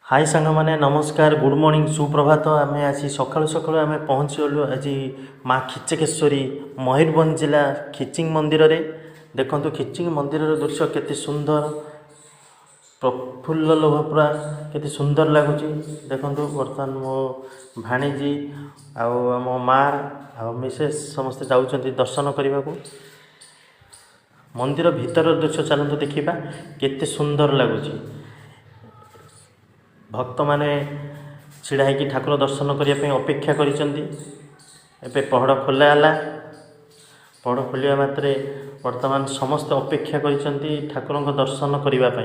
हाय सांग मैंने नमस्कार गुड मॉर्निंग सुप्रभात आम आज सका सका आम पहुँचगलु आज माँ खिचकेश्वरी मयूरभंज जिला खिचिंग मंदिर रे देखो खिचिंग मंदिर दृश्य केते सुंदर प्रफुल्ल लोभ पूरा केते सुंदर लगुच देखो बर्तमान मो भाणीजी मो माँ आ मिसेस समस्ते जाऊँच दर्शन करने को मंदिर भीतर दृश्य चलते देखा केते सुंदर लगुच भक्त माने छिड़ा होगी ठाकुर दर्शन करने अपेक्षा कर पहड़ खोलाला पहड़ खोलिया मात्रे वर्तमान समस्त अपेक्षा कर ठाकुर दर्शन करने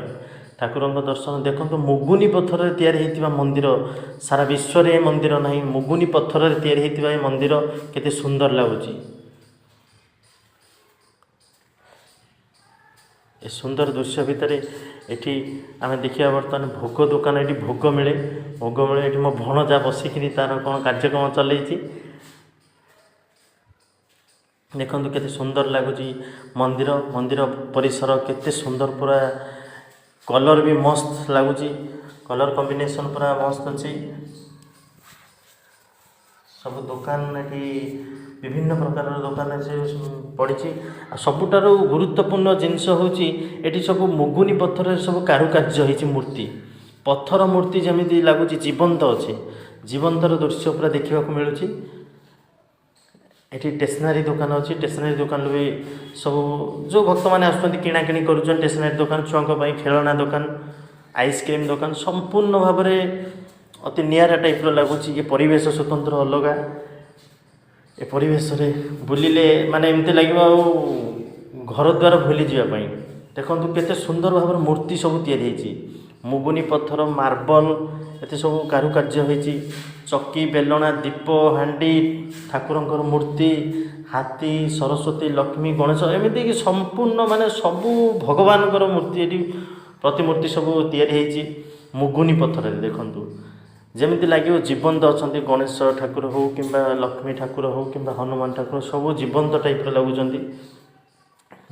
ठाकुर दर्शन देखो मुगुनी पत्थर या मंदिर सारा विश्व रे मंदिर ना मुगुनी पत्थर या मंदिर केते सुंदर लगुच ए सुंदर दृश्य भितर एठी आम देखिए बर्तमान भोग दुकान ये भोग मिले ये मो भणजा बसिक तार कौन कार्यक्रम चल देखो केते सुंदर लगुच मंदिर मंदिर परिसर केते सुंदर पूरा कलर भी मस्त लगुच कलर कॉम्बिनेशन पूरा मस्त अच्छी सब दुकान ये विभिन्न प्रकार दुकान से पड़ी सबुठार गुरुत्वपूर्ण जिनस हूँ ये सब मुगुनी पत्थर सब कारुकार्य होती मूर्ति पत्थर मूर्ति जमी लगुच जीवंत अच्छे जीवंतर दृश्य पूरा देखा मिलूँ ये स्टेशनरी दुकान अच्छी स्टेशनरी दुकान भी सब जो भक्त मैंने आसुँच किणाकिणी कर स्टेशनरी दुकान छुआ खेलना दुकान आइसक्रीम दुकान संपूर्ण भाव में अति निरा टाइप लगुच ये परिवेश स्वतंत्र अलग ए परिवेश रे बुलिले माने एमती लगे घर द्वार भूली जावाई देखो केते सुंदर भाव मूर्ति सब या मुगुनी पत्थर मार्बल ये सब कारुकार्य होती चक्की बेलना दीप हांडी ठाकुर मूर्ति हाथी सरस्वती लक्ष्मी गणेश एमती संपूर्ण माने सबू भगवान मूर्ति ये प्रतिमूर्ति सब या मुगुनी पत्थर देखु जमी लगे जीवंत अच्छा गणेश ठाकुर हो कि लक्ष्मी ठाकुर हो कि हनुमान ठाकुर सब जीवंत टाइप लगुच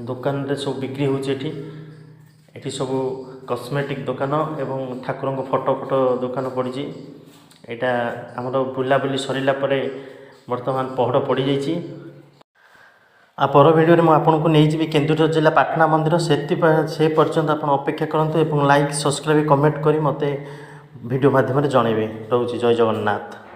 दुकान रे सब बिक्री होती सब कॉस्मेटिक दुकान एवं ठाकुर फोटो फोटो दुकान पड़ी यहाँ आमर बुलाबुली सरला बर्तमान पहड़ पड़ जाइए आ पर वीडियो में आपको नहीं केन्दुझर जिला पाटना मंदिर से पर्यंत आप अपेक्षा करूँ लाइक सब्सक्राइब कमेंट कर मत वीडियो माध्यम जनइबे रोचे जय जगन्नाथ।